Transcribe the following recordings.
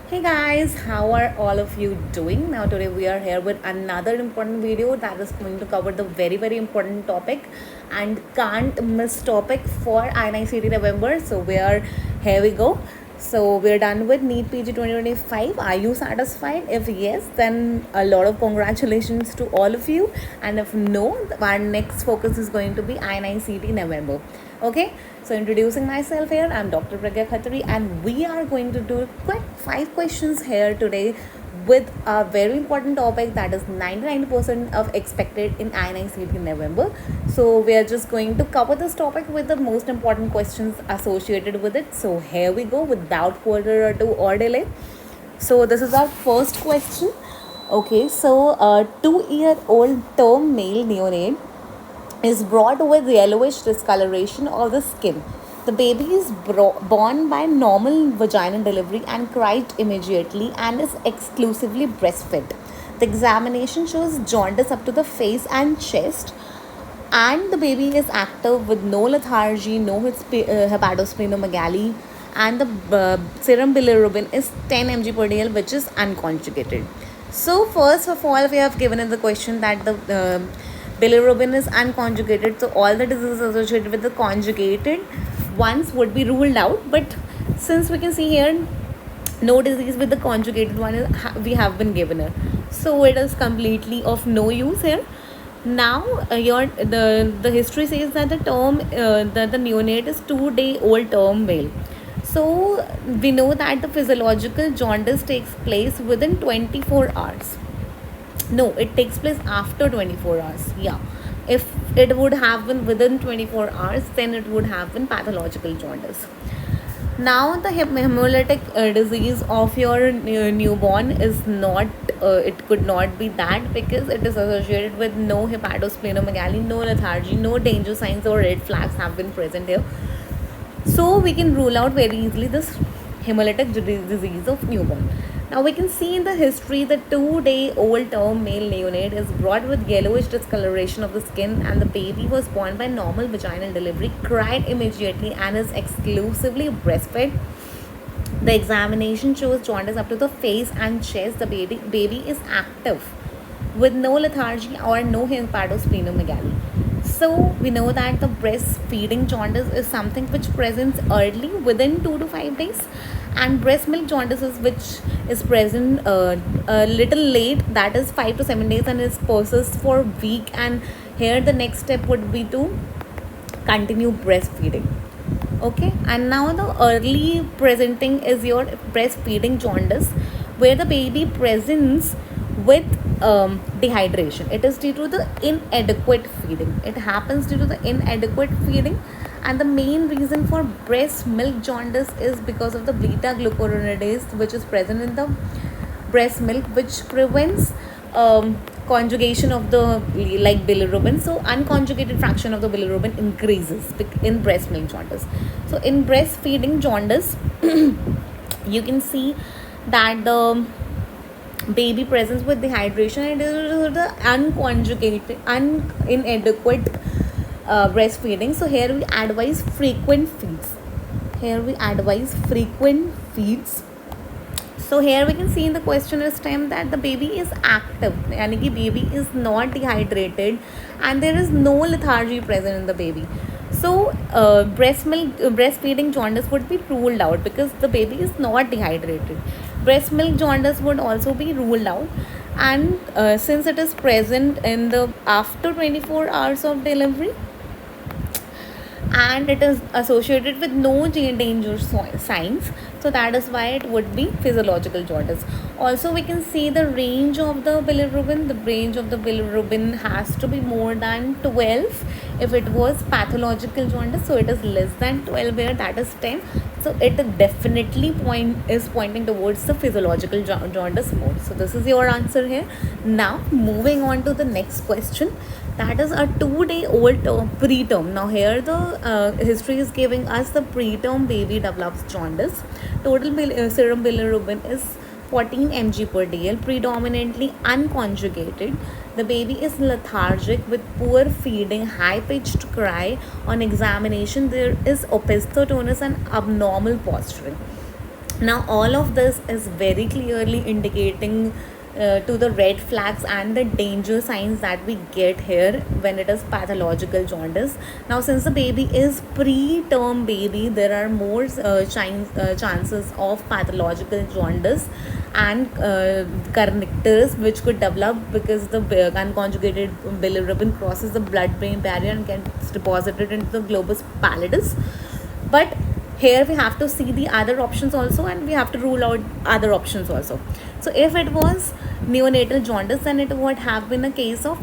Hey guys, how are all of you doing? Now today we are here with another important video that is going to cover the very important topic and can't miss topic for INICET November. So here we go. So we're done with NEET PG 2025. Are you satisfied? If yes, then a lot of congratulations to all of you. And if no, our next focus is going to be INICET November. Okay, so introducing myself here, I'm Dr. Pragya Khatri, and we are going to do quick 5 questions here today with a very important topic that is 99% of expected in INICET in November. So we are just going to cover this topic with the most important questions associated with it. So here we go without further ado or delay. So this is our first question. Okay, so a 2-year-old term male neonate is brought with yellowish discoloration of the skin. The baby is born by normal vaginal delivery and cried immediately and is exclusively breastfed. The examination shows jaundice up to the face and chest, and the baby is active with no lethargy, no hepatosplenomegaly, and the serum bilirubin is 10 mg per dl, which is unconjugated. So first of all, we have given in the question that the bilirubin is unconjugated, so all the diseases associated with the conjugated ones would be ruled out. But since we can see here no disease with the conjugated one we have been given it, so it is completely of no use here. Now the history says that the term that the neonate is 2-day-old term male. So we know that the physiological jaundice takes place within 24 hours. No, it takes place after 24 hours. Yeah, if it would have been within 24 hours, then it would have been pathological jaundice. Now the hemolytic disease of your newborn is not it could not be that, because it is associated with no hepatosplenomegaly, no lethargy, no danger signs or red flags have been present here. So we can rule out very easily this hemolytic disease of newborn. Now we can see in the history the 2-day-old term male neonate is brought with yellowish discoloration of the skin, and the baby was born by normal vaginal delivery, cried immediately, and is exclusively breastfed. The examination shows jaundice up to the face and chest. The baby is active with no lethargy or no hepatosplenomegaly. So we know that the breastfeeding jaundice is something which presents early within 2 to 5 days, and breast milk jaundice is which is present a little late, that is 5 to 7 days, and is persists for a week. And here the next step would be to continue breastfeeding. Okay, and now the early presenting is your breastfeeding jaundice, where the baby presents with dehydration. It is due to the inadequate feeding. It happens due to the inadequate feeding, and the main reason for breast milk jaundice is because of the beta glucuronidase, which is present in the breast milk, which prevents conjugation of the bilirubin. So unconjugated fraction of the bilirubin increases in breast milk jaundice. So in breastfeeding jaundice you can see that the baby presents with dehydration, and it is the unconjugated inadequate breastfeeding. So here we advise frequent feeds. So here we can see in the question is time that the baby is active, yani ki baby is not dehydrated, and there is no lethargy present in the baby. So breastfeeding jaundice would be ruled out because the baby is not dehydrated. Breast milk jaundice would also be ruled out, and since it is present in the after 24 hours of delivery, and it is associated with no danger signs, so that is why it would be physiological jaundice. Also we can see the range of the bilirubin. The range of the bilirubin has to be more than 12 if it was pathological jaundice, so it is less than 12 here, that is 10. So it definitely pointing towards the physiological jaundice mode. So this is your answer here. Now moving on to the next question, that is a 2-day-old preterm. Now here the history is giving us the preterm baby develops jaundice. Total serum bilirubin is 14 mg per dl, predominantly unconjugated. The baby is lethargic with poor feeding, high pitched cry. On examination there is opisthotonus and abnormal posturing. Now, all of this is very clearly indicating to the red flags and the danger signs that we get here when it is pathological jaundice. Now, since the baby is preterm baby, there are more chances of pathological jaundice and Kernicterus, which could develop because the unconjugated bilirubin crosses the blood-brain barrier and gets deposited into the globus pallidus. But here we have to see the other options also, and we have to rule out other options also. So if it was neonatal jaundice, then it would have been a case of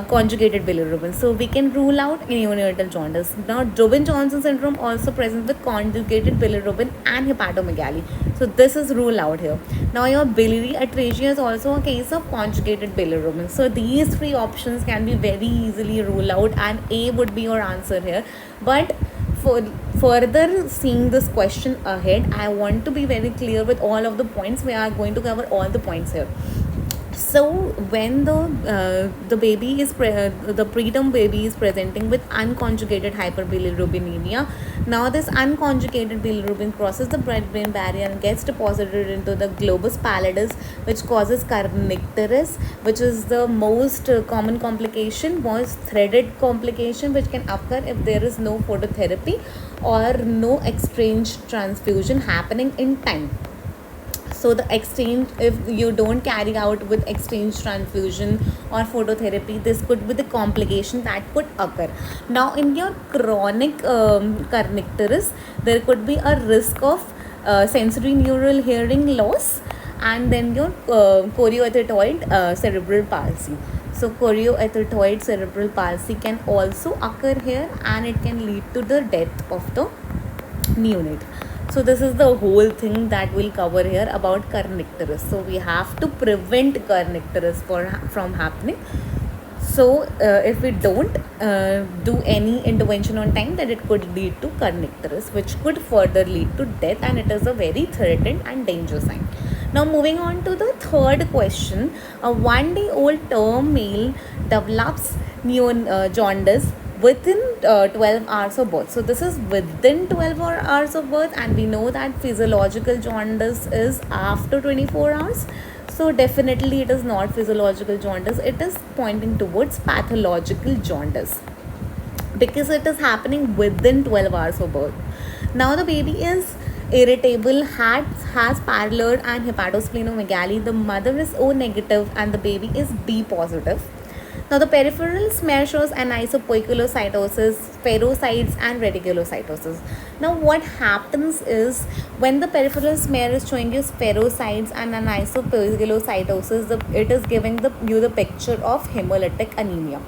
conjugated bilirubin. So we can rule out neonatal jaundice. Now, Johnson syndrome also present with conjugated bilirubin and hepatomegaly. So this is ruled out here. Now, your biliary atresia is also a case of conjugated bilirubin. So these three options can be very easily ruled out, and A would be your answer here. But for further seeing this question ahead, I want to be very clear with all of the points. We are going to cover all the points here. So when the baby is the preterm baby is presenting with unconjugated hyperbilirubinemia, now this unconjugated bilirubin crosses the blood-brain barrier and gets deposited into the globus pallidus, which causes Kernicterus, which is the most common complication, most threaded complication, which can occur if there is no phototherapy or no exchange transfusion happening in time. So the exchange, if you don't carry out with exchange transfusion or phototherapy, this could be the complication that could occur. Now, in your chronic Kernicterus, there could be a risk of sensory neural hearing loss, and then your chorioathetoid cerebral palsy. So chorioathetoid cerebral palsy can also occur here, and it can lead to the death of the neonate. So this is the whole thing that we'll cover here about Kernicterus. So we have to prevent Kernicterus from happening. So if we don't do any intervention on time, then it could lead to Kernicterus, which could further lead to death, and it is a very threatened and dangerous sign. Now, moving on to the third question, a 1-day-old term male develops jaundice within 12 hours of birth. So this is within 12 hours of birth, and we know that physiological jaundice is after 24 hours. So definitely it is not physiological jaundice, it is pointing towards pathological jaundice because it is happening within 12 hours of birth. Now the baby is irritable, has pallor and hepatosplenomegaly. The mother is O negative and the baby is B positive. Now, the peripheral smear shows anisopoikilocytosis, spherocytes, and reticulocytosis. Now, what happens is when the peripheral smear is showing you spherocytes and anisopoikilocytosis, it is giving you the picture of hemolytic anemia.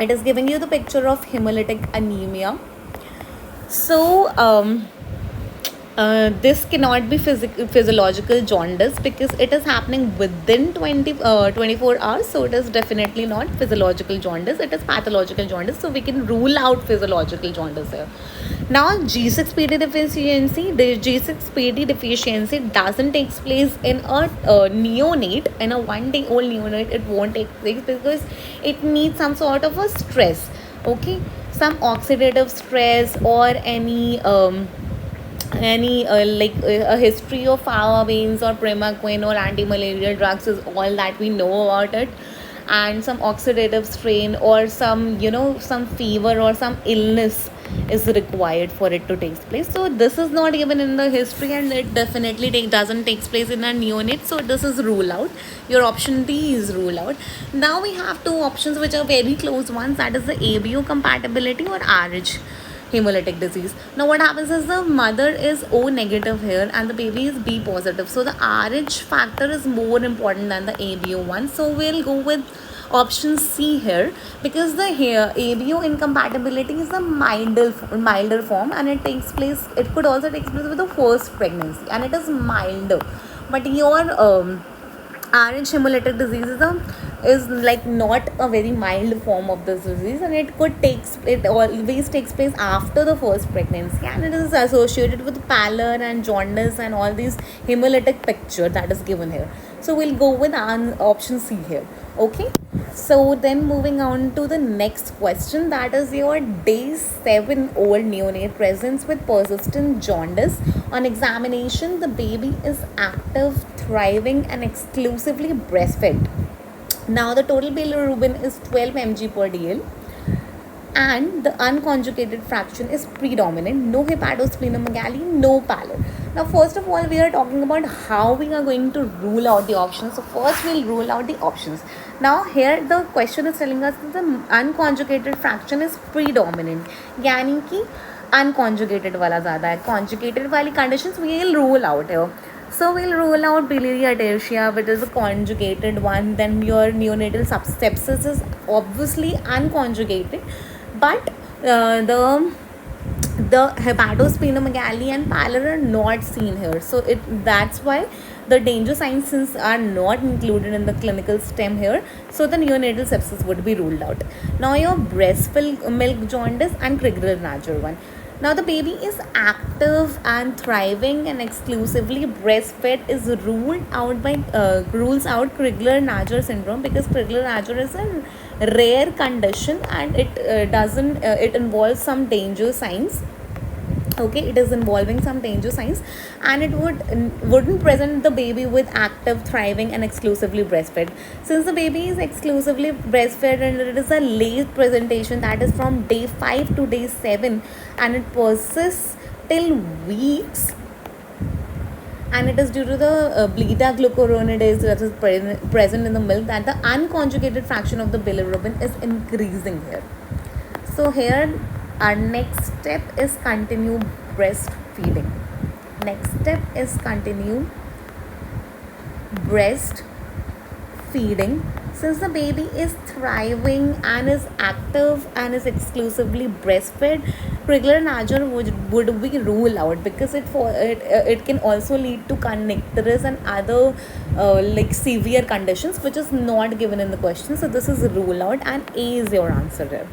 It is giving you the picture of hemolytic anemia. So, this cannot be physiological jaundice because it is happening within 24 hours. So it is definitely not physiological jaundice, it is pathological jaundice. So we can rule out physiological jaundice here. Now, G6PD deficiency, the G6PD deficiency doesn't take place in a neonate, in a 1-day-old neonate. It won't take place because it needs some sort of a stress, okay, some oxidative stress or any a history of fava beans or primaquine or anti-malarial drugs is all that we know about it, and some oxidative strain or some fever or some illness is required for it to take place. So this is not given in the history, and it definitely doesn't take place in a neonate. So this is rule out. Your option D is rule out. Now we have two options which are very close ones, that is the ABO compatibility or RH hemolytic disease. Now what happens is the mother is O negative here and the baby is B positive. So the RH factor is more important than the ABO one. So we'll go with option C here because the ABO incompatibility is a milder form, and it could also take place with the first pregnancy, and it is milder. But your RH hemolytic disease is like not a very mild form of this disease, and it always takes place after the first pregnancy, and it is associated with pallor and jaundice and all these hemolytic picture that is given here. So we'll go with option C here. Okay, so then moving on to the next question, that is your day 7 old neonate presents with persistent jaundice On examination, the baby is active, thriving, and exclusively breastfed. Now the total bilirubin is 12 mg per dl, and the unconjugated fraction is predominant. No hepatosplenomegaly, no pallor. Now, first of all, we are talking about how we are going to rule out the options. So first we'll rule out the options. Now here the question is telling us that the unconjugated fraction is predominant, यानी कि unconjugated वाला ज़्यादा है. Conjugated वाली conditions we'll rule out here. So we'll rule out biliary atresia, which is a conjugated one. Then your neonatal sepsis is obviously unconjugated, but the hepatosplenomegaly and pallor are not seen here. So that's why the danger signs are not included in the clinical stem here. So the neonatal sepsis would be ruled out. Now your breast milk jaundice and Kernicterus one. Now the baby is active and thriving and exclusively breastfed is ruled out by rules out Kernicterus syndrome, because Kernicterus is a rare condition and it doesn't it involves some danger signs. Okay, it is involving some danger signs, and it wouldn't present the baby with active, thriving, and exclusively breastfed. Since the baby is exclusively breastfed and it is a late presentation, that is from day 5 to day 7, and it persists till weeks, and it is due to the beta glucuronidase that is present in the milk, that the unconjugated fraction of the bilirubin is increasing here. So here our next step is continue breastfeeding. Next step is continue breastfeeding. Since the baby is thriving and is active and is exclusively breastfed, Kernicterus would be ruled out, because it can also lead to Kernicterus and other like severe conditions which is not given in the question. So this is ruled out, and A is your answer here.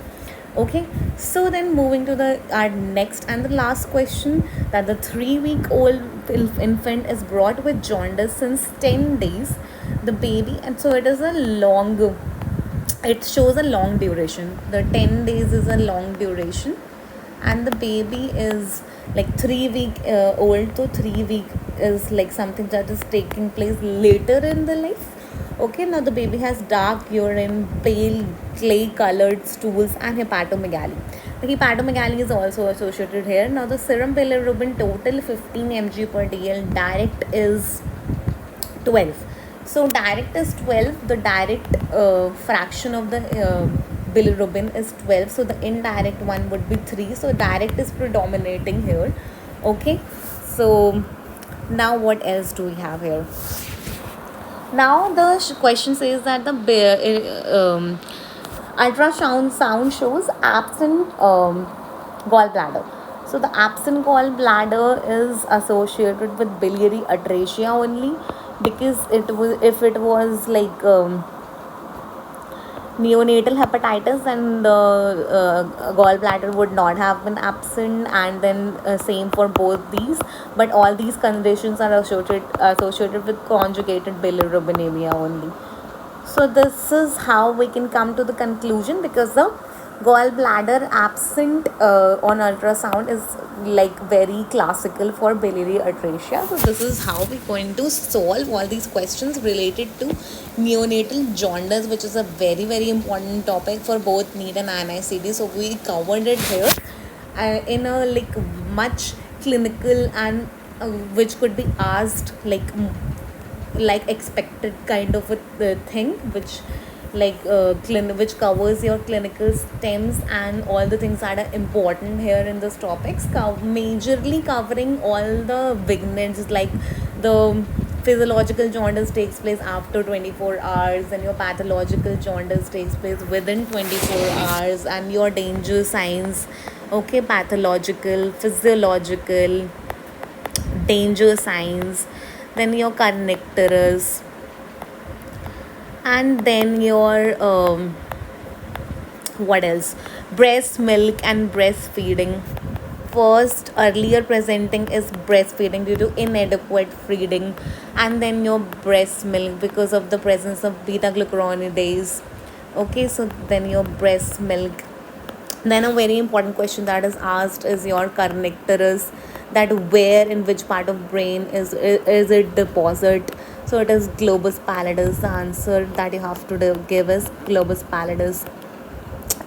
Okay, so then moving to our next and the last question, that the 3-week-old infant is brought with jaundice since 10 days. The baby, and so it is it shows a long duration. The 10 days is a long duration, and the baby is like 3-week old. So 3 week is like something that is taking place later in the life. Okay, now the baby has dark urine, pale clay colored stools, and hepatomegaly. The hepatomegaly is also associated here. Now the serum bilirubin total 15 mg per dl, direct is 12. So direct is 12, the direct fraction of the bilirubin is 12, so the indirect one would be 3. So direct is predominating here. Okay, so now what else do we have here? Now the question says that the ultrasound shows absent gallbladder. So the absent gallbladder is associated with biliary atresia only, because if it was like neonatal hepatitis, then the gallbladder would not have been absent, and then same for both these. But all these conditions are associated with conjugated bilirubinemia only. So this is how we can come to the conclusion, because the gallbladder absent on ultrasound is like very classical for biliary atresia. So this is how we're going to solve all these questions related to neonatal jaundice, which is a very very important topic for both NEET and INICET. So we covered it here in a like much clinical and which could be asked like expected kind of a thing, which which covers your clinical stems and all the things that are important here in this topics, majorly covering all the vignettes, like the physiological jaundice takes place after 24 hours, and your pathological jaundice takes place within 24 hours, and your danger signs. Okay, pathological, physiological, danger signs, then your Kernicterus, and then your what else, breast milk and breastfeeding. First, earlier presenting is breastfeeding due to inadequate feeding, and then your breast milk because of the presence of beta glucuronidase. Okay, so then your breast milk. Then a very important question that is asked is your Kernicterus. that where in which part of brain is it deposit. So it is globus pallidus. The answer that you have to give is globus pallidus.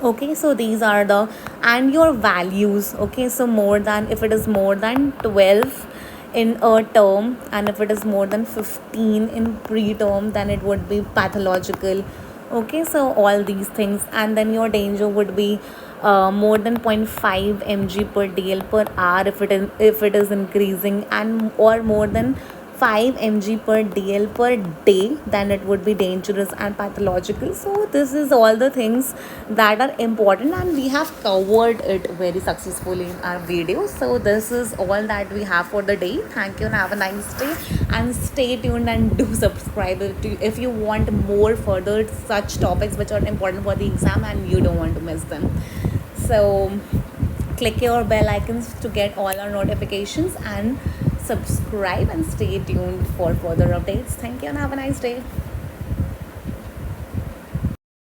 Okay, so these are the, and your values. Okay, so more than, if it is more than 12 in a term, and if it is more than 15 in preterm, then it would be pathological. Okay, so all these things. And then your danger would be more than 0.5 mg per dl per hour if it is increasing, and or more than 5 mg per dl per day, then it would be dangerous and pathological. So this is all the things that are important, and we have covered it very successfully in our video. So this is all that we have for the day. Thank you and have a nice day, and stay tuned and do subscribe if you want more further such topics which are important for the exam and you don't want to miss them. So click your bell icons to get all our notifications, and subscribe and stay tuned for further updates. Thank you and have a nice day.